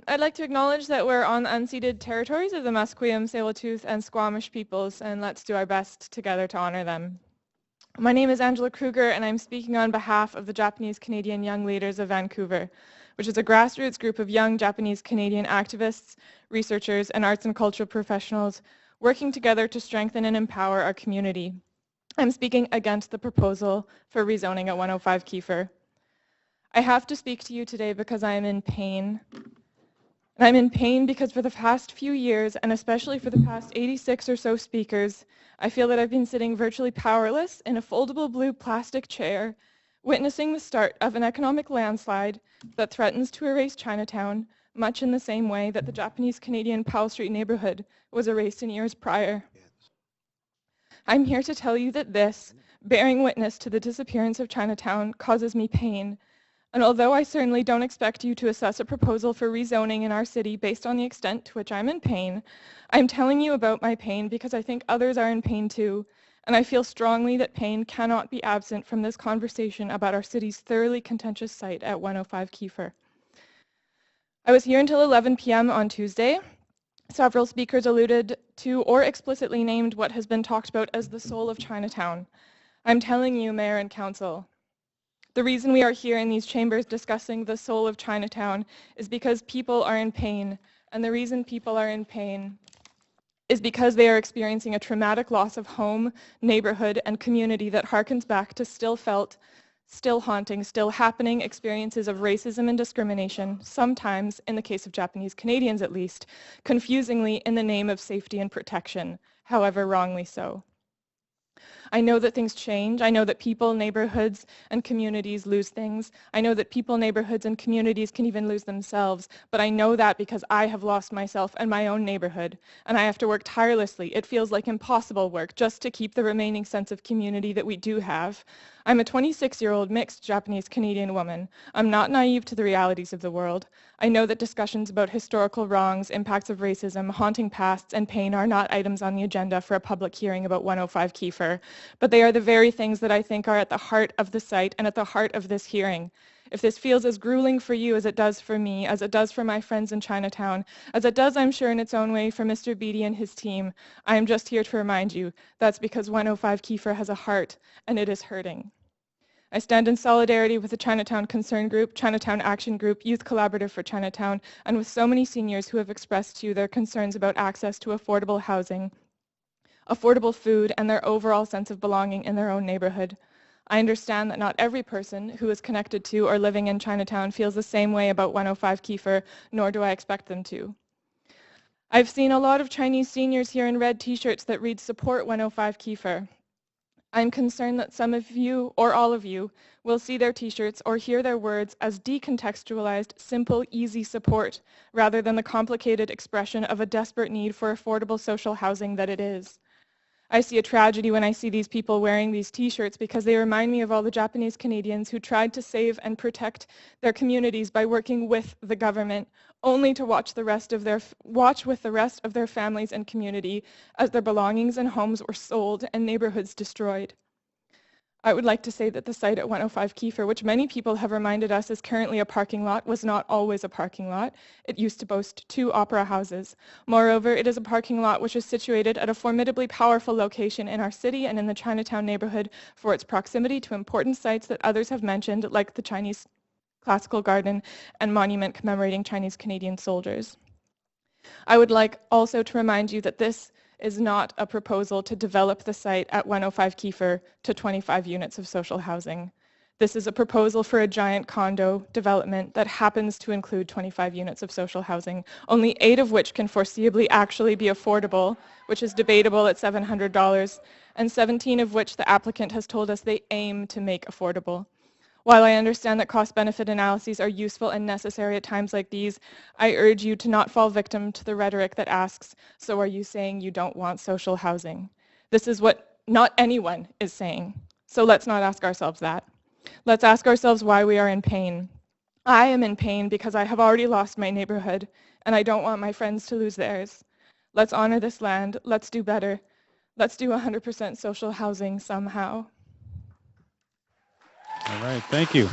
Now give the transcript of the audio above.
I'd like to acknowledge that we're on the unceded territories of the Musqueam, Tsleil-Waututh, and Squamish peoples, and let's do our best together to honor them. My name is Angela Kruger, and I'm speaking on behalf of the Japanese Canadian Young Leaders of Vancouver, which is a grassroots group of young Japanese Canadian activists, researchers, and arts and cultural professionals working together to strengthen and empower our community. I'm speaking against the proposal for rezoning at 105 Keefer. I have to speak to you today because I am in pain. And I'm in pain because for the past few years, and especially for the past 86 or so speakers, I feel that I've been sitting virtually powerless in a foldable blue plastic chair, witnessing the start of an economic landslide that threatens to erase Chinatown, much in the same way that the Japanese Canadian Powell Street neighborhood was erased in years prior. I'm here to tell you that this, bearing witness to the disappearance of Chinatown, causes me pain. And although I certainly don't expect you to assess a proposal for rezoning in our city based on the extent to which I'm in pain, I'm telling you about my pain because I think others are in pain too, and I feel strongly that pain cannot be absent from this conversation about our city's thoroughly contentious site at 105 Keefer. I was here until 11 p.m. on Tuesday. Several speakers alluded to or explicitly named what has been talked about as the soul of Chinatown. I'm telling you, Mayor and Council, the reason we are here in these chambers discussing the soul of Chinatown is because people are in pain, and the reason people are in pain is because they are experiencing a traumatic loss of home, neighborhood, and community that harkens back to still felt, still haunting, still happening experiences of racism and discrimination, sometimes, in the case of Japanese Canadians at least, confusingly in the name of safety and protection, however wrongly so. I know that things change. I know that people, neighborhoods, and communities lose things. I know that people, neighborhoods, and communities can even lose themselves, but I know that because I have lost myself and my own neighborhood, and I have to work tirelessly. It feels like impossible work just to keep the remaining sense of community that we do have. I'm a 26-year-old mixed Japanese-Canadian woman. I'm not naive to the realities of the world. I know that discussions about historical wrongs, impacts of racism, haunting pasts, and pain are not items on the agenda for a public hearing about 105 Keefer, but they are the very things that I think are at the heart of the site and at the heart of this hearing. If this feels as grueling for you as it does for me, as it does for my friends in Chinatown, as it does, I'm sure, in its own way for Mr. Beatty and his team, I am just here to remind you that's because 105 Keefer has a heart, and it is hurting. I stand in solidarity with the Chinatown Concern Group, Chinatown Action Group, Youth Collaborative for Chinatown, and with so many seniors who have expressed to you their concerns about access to affordable housing, affordable food, and their overall sense of belonging in their own neighborhood. I understand that not every person who is connected to or living in Chinatown feels the same way about 105 Keefer, nor do I expect them to. I've seen a lot of Chinese seniors here in red t-shirts that read "Support 105 Keefer." I'm concerned that some of you, or all of you, will see their t-shirts or hear their words as decontextualized, simple, easy support, rather than the complicated expression of a desperate need for affordable social housing that it is. I see a tragedy when I see these people wearing these t-shirts because they remind me of all the Japanese Canadians who tried to save and protect their communities by working with the government, only to watch with the rest of their families and community as their belongings and homes were sold and neighborhoods destroyed. I would like to say that the site at 105 Keefer, which many people have reminded us is currently a parking lot, was not always a parking lot. It used to boast 2 opera houses. Moreover, it is a parking lot which is situated at a formidably powerful location in our city and in the Chinatown neighborhood for its proximity to important sites that others have mentioned, like the Chinese Classical Garden and monument commemorating Chinese Canadian soldiers. I would like also to remind you that this is not a proposal to develop the site at 105 Keefer to 25 units of social housing. This is a proposal for a giant condo development that happens to include 25 units of social housing, only 8 of which can foreseeably actually be affordable, which is debatable at $700, and 17 of which the applicant has told us they aim to make affordable. While I understand that cost-benefit analyses are useful and necessary at times like these, I urge you to not fall victim to the rhetoric that asks, so are you saying you don't want social housing? This is what not anyone is saying, so let's not ask ourselves that. Let's ask ourselves why we are in pain. I am in pain because I have already lost my neighborhood, and I don't want my friends to lose theirs. Let's honor this land. Let's do better. Let's do 100% social housing somehow. All right, thank you.